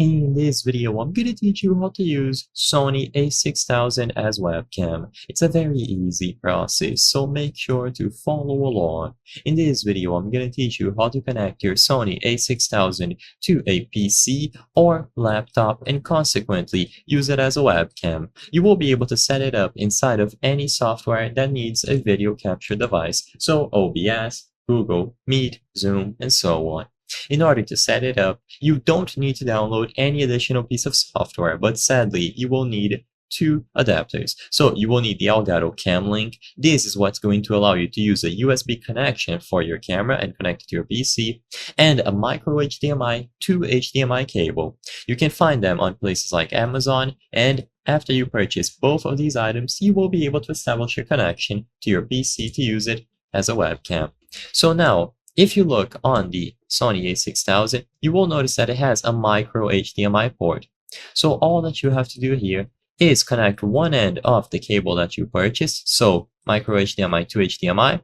In this video, I'm going to teach you how to use Sony A6000 as webcam. It's a very easy process, so make sure to follow along. In this video, I'm going to teach you how to connect your Sony A6000 to a PC or laptop and consequently use it as a webcam. You will be able to set it up inside of any software that needs a video capture device, so OBS, Google, Meet, Zoom, and so on. In order to set it up, you don't need to download any additional piece of software, but sadly, you will need two adapters. So you will need the Elgato Cam Link. This is what's going to allow you to use a USB connection for your camera and connect it to your PC, and a micro HDMI to HDMI cable. You can find them on places like Amazon, and after you purchase both of these items, you will be able to establish your connection to your PC to use it as a webcam. So now, if you look on the Sony A6000, you will notice that it has a micro HDMI port. So all that you have to do here is connect one end of the cable that you purchased, so micro HDMI to HDMI.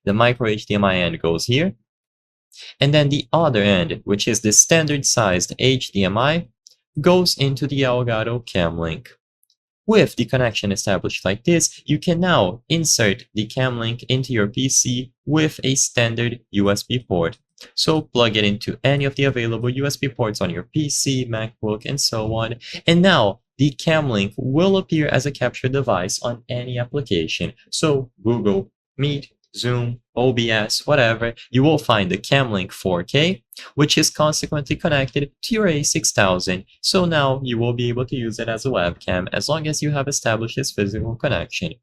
The micro HDMI end goes here, and then the other end, which is the standard sized HDMI, goes into the Elgato Cam Link. With the connection established like this, you can now insert the cam link into your PC with a standard USB port. So plug it into any of the available USB ports on your PC, MacBook, and so on. And now the cam link will appear as a capture device on any application. So Google, Meet, Zoom, OBS, whatever, you will find the cam link 4K, which is consequently connected to your A6000. So now you will be able to use it as a webcam as long as you have established this physical connection.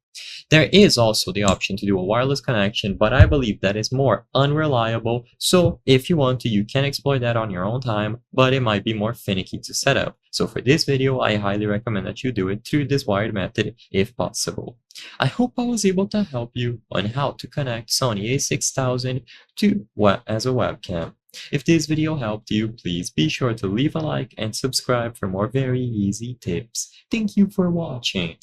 There is also the option to do a wireless connection, but I believe that is more unreliable. So if you want to, you can explore that on your own time, but it might be more finicky to set up. So for this video, I highly recommend that you do it through this wired method if possible. I hope I was able to help you on how to connect Sony A6000 to as a webcam. If this video helped you, please be sure to leave a like and subscribe for more very easy tips. Thank you for watching.